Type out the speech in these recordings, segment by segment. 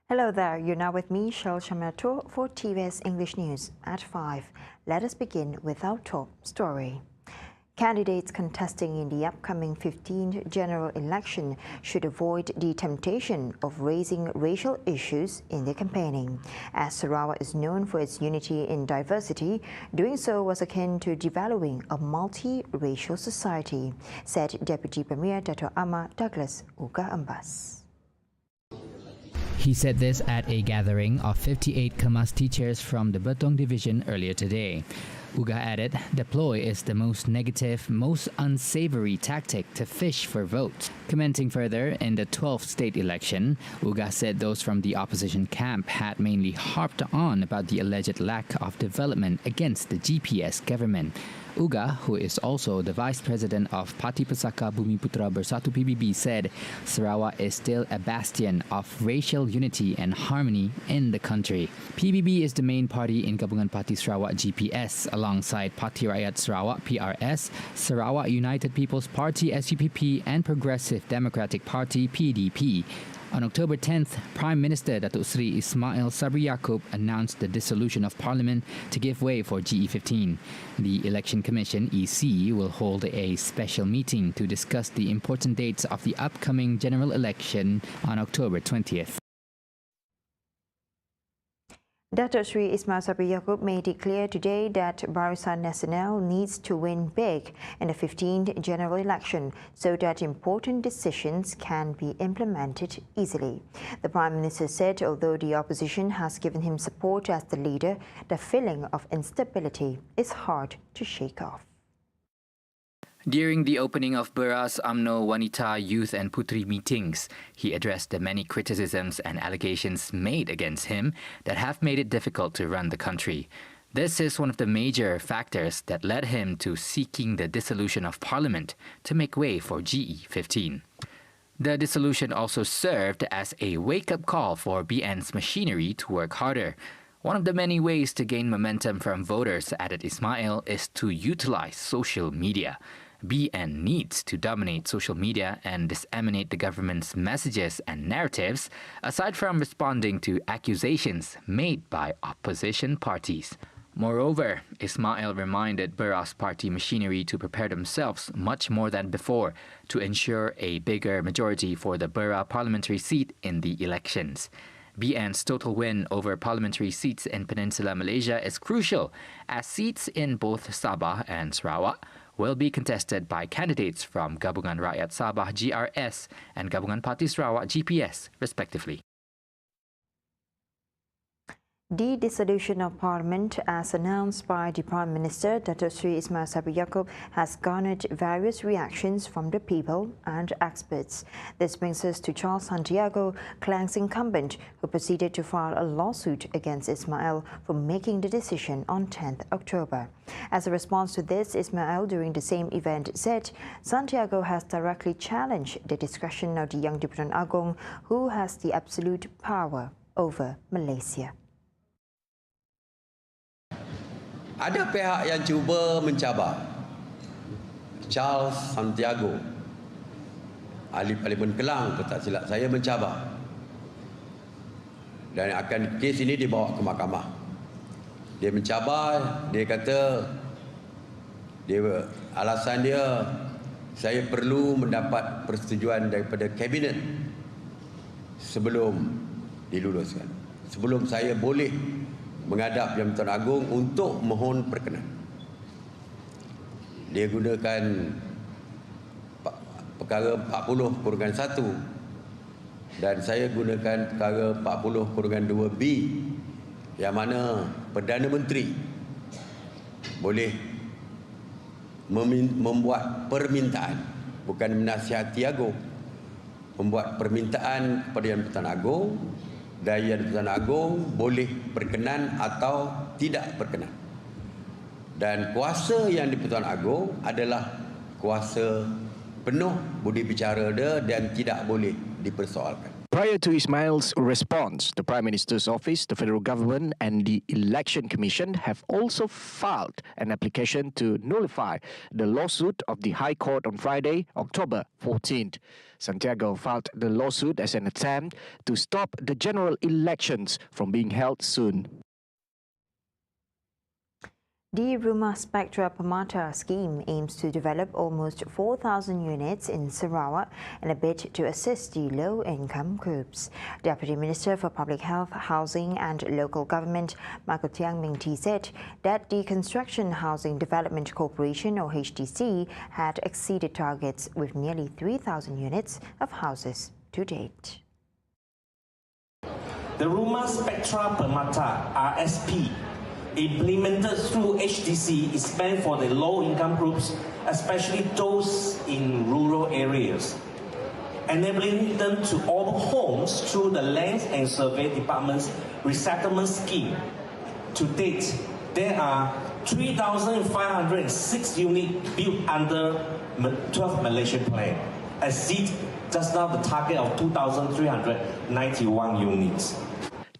Hello there, you're now with me, Shel Chamato, for TVS English News at 5. Let us begin with our top story. Candidates contesting in the upcoming 15th general election should avoid the temptation of raising racial issues in their campaigning. As Sarawak is known for its unity in diversity, doing so was akin to devaluing a multi-racial society, said Deputy Premier Dato' Amar Douglas AGONG'S. He said this at a gathering of 58 Kemas teachers from the Betong division earlier today. Uga added, the ploy is the most negative, most unsavory tactic to fish for votes. Commenting further, in the 12th state election, Uga said those from the opposition camp had mainly harped on about the alleged lack of development against the GPS government. Uga, who is also the Vice President of Parti Pesaka Bumiputra Bersatu PBB, said Sarawak is still a bastion of racial unity and harmony in the country. PBB is the main party in Gabungan Parti Sarawak GPS, alongside Parti Rakyat Sarawak PRS, Sarawak United People's Party SUPP and Progressive Democratic Party PDP. On October 10th, Prime Minister Datuk Seri Ismail Sabri Yaakob announced the dissolution of Parliament to give way for GE15. The Election Commission, EC, will hold a special meeting to discuss the important dates of the upcoming general election on October 20th. Datuk Seri Ismail Sabri Yaakob made it clear today that Barisan Nasional needs to win big in the 15th general election so that important decisions can be implemented easily. The Prime Minister said although the opposition has given him support as the leader, the feeling of instability is hard to shake off. During the opening of Beras UMNO Wanita Youth and Putri meetings, he addressed the many criticisms and allegations made against him that have made it difficult to run the country. This is one of the major factors that led him to seeking the dissolution of Parliament to make way for GE15. The dissolution also served as a wake-up call for BN's machinery to work harder. One of the many ways to gain momentum from voters, added Ismail, is to utilize social media. BN needs to dominate social media and disseminate the government's messages and narratives, aside from responding to accusations made by opposition parties. Moreover, Ismail reminded Beras party machinery to prepare themselves much more than before to ensure a bigger majority for the Beras parliamentary seat in the elections. BN's total win over parliamentary seats in Peninsular Malaysia is crucial, as seats in both Sabah and Sarawak will be contested by candidates from Gabungan Rakyat Sabah GRS and Gabungan Parti Sarawak GPS, respectively. The dissolution of Parliament, as announced by the Prime Minister, Datuk Seri Ismail Sabri Yaakob, has garnered various reactions from the people and experts. This brings us to Charles Santiago, Klang's incumbent, who proceeded to file a lawsuit against Ismail for making the decision on 10th October. As a response to this, Ismail, during the same event, said Santiago has directly challenged the discretion of the Yang di-Pertuan Agong, who has the absolute power over Malaysia. Ada pihak yang cuba mencabar. Charles Santiago, ahli Parlimen Kelang, kalau tak silap saya, mencabar. Dan akan kes ini dibawa ke mahkamah. Dia mencabar, dia kata, alasan dia, saya perlu mendapat persetujuan daripada kabinet sebelum diluluskan. Sebelum saya boleh menghadap Yang di-Pertuan Agong untuk mohon perkenan. Dia gunakan perkara 40/1 dan saya gunakan perkara 40/2B, yang mana Perdana Menteri boleh membuat permintaan, bukan menasihati Agong, membuat permintaan kepada Yang di-Pertuan Agong, dan Yang di-Pertuan Agong boleh berkenan atau tidak berkenan. Dan kuasa Yang di-Pertuan Agong adalah kuasa penuh budi bicara dia dan tidak boleh dipersoalkan. Prior to Ismail's response, the Prime Minister's office, the federal government and the Election Commission have also filed an application to nullify the lawsuit of the High Court on Friday, October 14th. Santiago filed the lawsuit as an attempt to stop the general elections from being held soon. The Rumah Spectra Permata scheme aims to develop almost 4,000 units in Sarawak in a bid to assist the low-income groups. Deputy Minister for Public Health, Housing and Local Government, Michael Tiang Ming Tee, said that the Construction Housing Development Corporation, or HDC, had exceeded targets with nearly 3,000 units of houses to date. The Rumah Spectra Permata, RSP, implemented through HDC is meant for the low-income groups, especially those in rural areas, enabling them to own homes through the Land and Survey Department's resettlement scheme. To date, there are 3,506 units built under 12 Malaysian Plan, exceed just now the target of 2,391 units.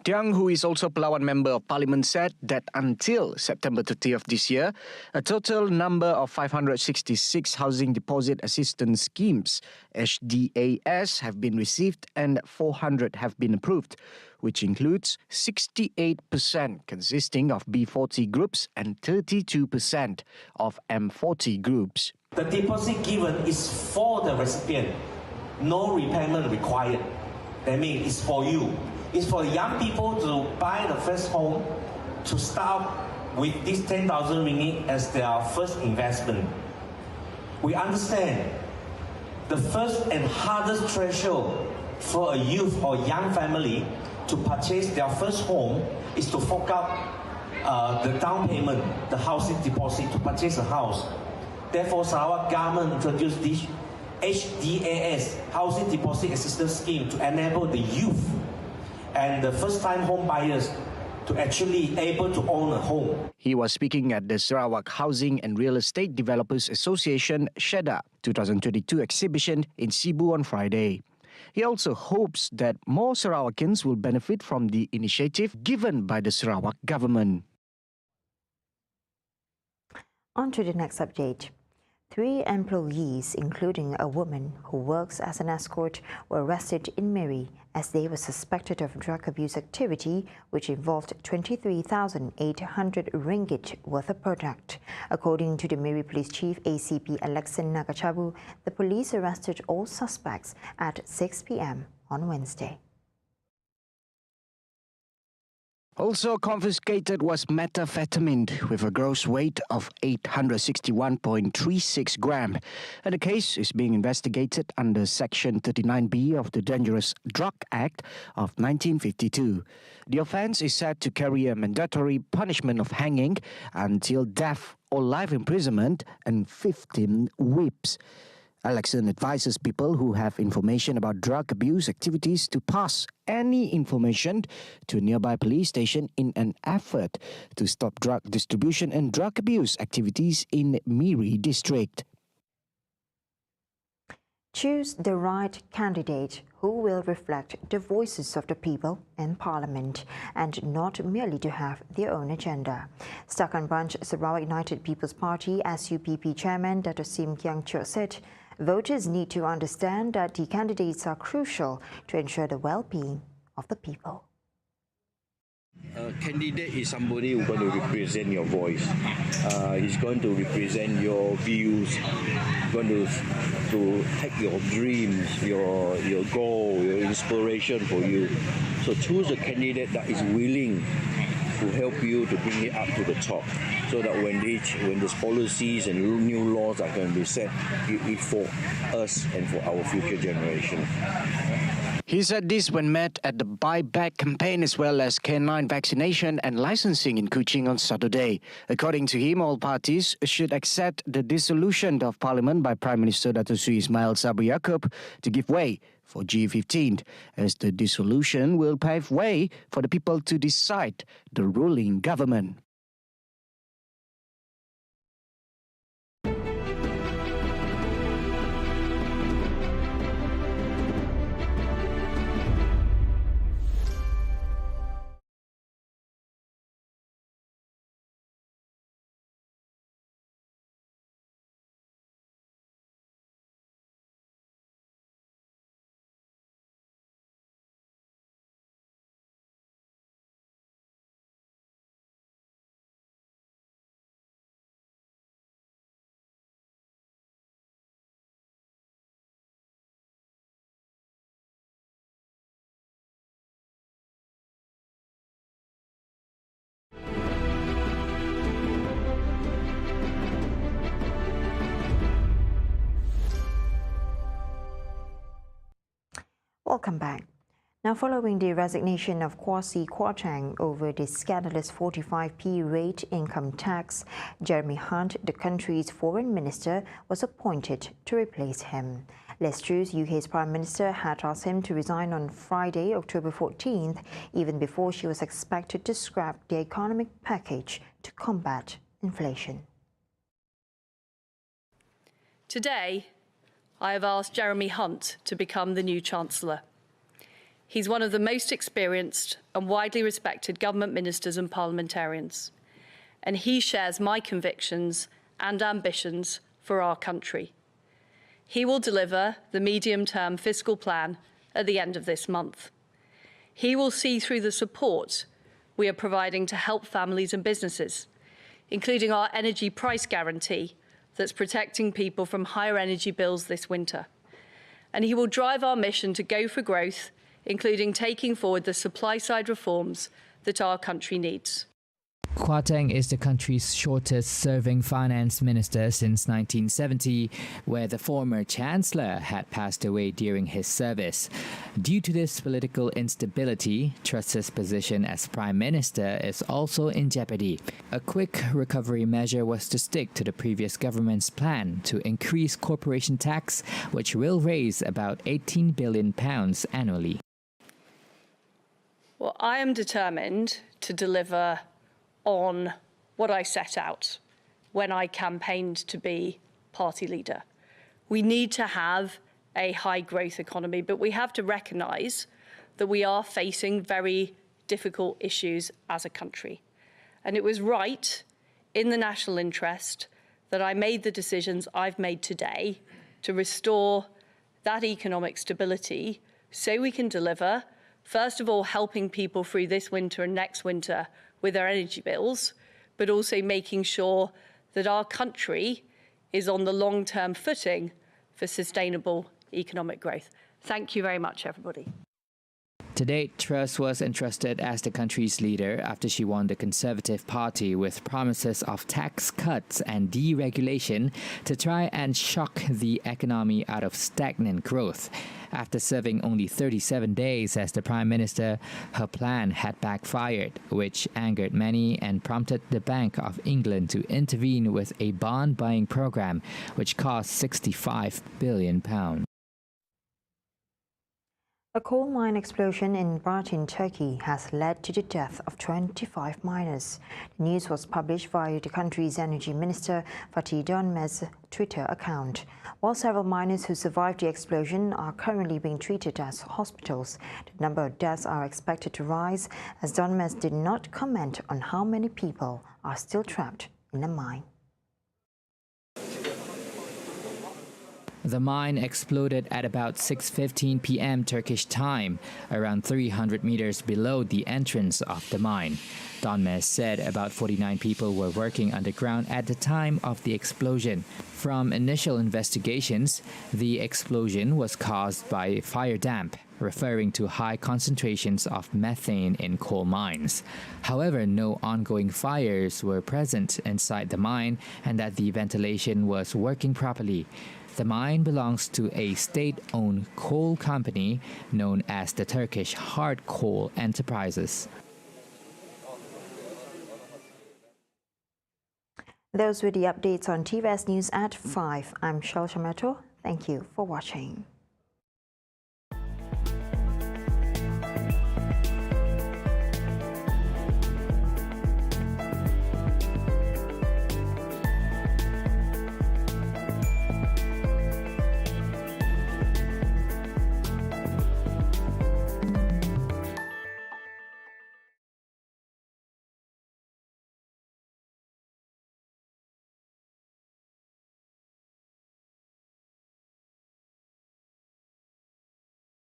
Tiang, who is also Palawan Member of Parliament, said that until September 30th this year, a total number of 566 Housing Deposit Assistance Schemes, HDAS, have been received and 400 have been approved, which includes 68% consisting of B40 groups and 32% of M40 groups. The deposit given is for the recipient, no repayment required. That means it's for you. It's for young people to buy the first home, to start with this 10,000 ringgit as their first investment. We understand the first and hardest threshold for a youth or young family to purchase their first home is to fork out the down payment, the housing deposit to purchase a house. Therefore, Sarawak government introduced this HDAS, Housing Deposit Assistance Scheme, to enable the youth and the first-time home buyers to actually able to own a home. He was speaking at the Sarawak Housing and Real Estate Developers Association SHEDA 2022 exhibition in Cebu on Friday. He also hopes that more Sarawakans will benefit from the initiative given by the Sarawak government. On to the next update. 3 employees, including a woman who works as an escort, were arrested in Miri as they were suspected of drug abuse activity, which involved 23,800 ringgit worth of product. According to the Miri Police Chief ACP Alexan Nagachabu, the police arrested all suspects at 6 p.m. on Wednesday. Also confiscated was methamphetamine with a gross weight of 861.36 grams, and the case is being investigated under Section 39B of the Dangerous Drug Act of 1952. The offence is set to carry a mandatory punishment of hanging until death or life imprisonment and 15 whips. Alexan advises people who have information about drug abuse activities to pass any information to a nearby police station in an effort to stop drug distribution and drug abuse activities in Miri district. Choose the right candidate who will reflect the voices of the people in Parliament and not merely to have their own agenda. Stakan Branch Sarawak United People's Party SUPP Chairman Dr. Sim Kiang Chok said, voters need to understand that the candidates are crucial to ensure the well-being of the people. A candidate is somebody who's going to represent your voice. He's going to represent your views, going to take your dreams, your goal, your inspiration for you. So choose a candidate that is willing to help you to bring it up to the top, so that when these policies and new laws are going to be set, it's for us and for our future generation. He said this when met at the buyback campaign as well as canine vaccination and licensing in Kuching on Saturday. According to him, all parties should accept the dissolution of Parliament by Prime Minister Dato' Sri Ismail Sabri Yaakob to give way for G15, as the dissolution will pave way for the people to decide the ruling government. Welcome back. Now, following the resignation of Kwasi Kwarteng over the scandalous 45p rate income tax, Jeremy Hunt, the country's foreign minister, was appointed to replace him. Liz Truss, UK's Prime Minister, had asked him to resign on Friday, October 14th, even before she was expected to scrap the economic package to combat inflation. Today, I have asked Jeremy Hunt to become the new Chancellor. He's one of the most experienced and widely respected government ministers and parliamentarians, and he shares my convictions and ambitions for our country. He will deliver the medium-term fiscal plan at the end of this month. He will see through the support we are providing to help families and businesses, including our energy price guarantee that's protecting people from higher energy bills this winter. And he will drive our mission to go for growth, including taking forward the supply-side reforms that our country needs. Kwarteng is the country's shortest-serving finance minister since 1970, where the former chancellor had passed away during his service. Due to this political instability, Truss's position as prime minister is also in jeopardy. A quick recovery measure was to stick to the previous government's plan to increase corporation tax, which will raise about £18 billion annually. Well, I am determined to deliver on what I set out when I campaigned to be party leader. We need to have a high growth economy, but we have to recognise that we are facing very difficult issues as a country. And it was right, in the national interest, that I made the decisions I've made today to restore that economic stability so we can deliver, first of all, helping people through this winter and next winter with their energy bills, but also making sure that our country is on the long-term footing for sustainable economic growth. Thank you very much, everybody. To date, Truss was entrusted as the country's leader after she won the Conservative Party with promises of tax cuts and deregulation to try and shock the economy out of stagnant growth. After serving only 37 days as the Prime Minister, her plan had backfired, which angered many and prompted the Bank of England to intervene with a bond-buying program which cost £65 billion. A coal mine explosion in Bartın, Turkey has led to the death of 25 miners. The news was published via the country's energy minister Fatih Dönmez's Twitter account. While several miners who survived the explosion are currently being treated at hospitals, the number of deaths are expected to rise, as Dönmez did not comment on how many people are still trapped in the mine. The mine exploded at about 6:15 p.m. Turkish time, around 300 meters below the entrance of the mine. Dönmez said about 49 people were working underground at the time of the explosion. From initial investigations, the explosion was caused by fire damp, referring to high concentrations of methane in coal mines. However, no ongoing fires were present inside the mine and that the ventilation was working properly. The mine belongs to a state-owned coal company known as the Turkish Hard Coal Enterprises. Those were the updates on TVS News at 5. I'm Shalsha Mato. Thank you for watching.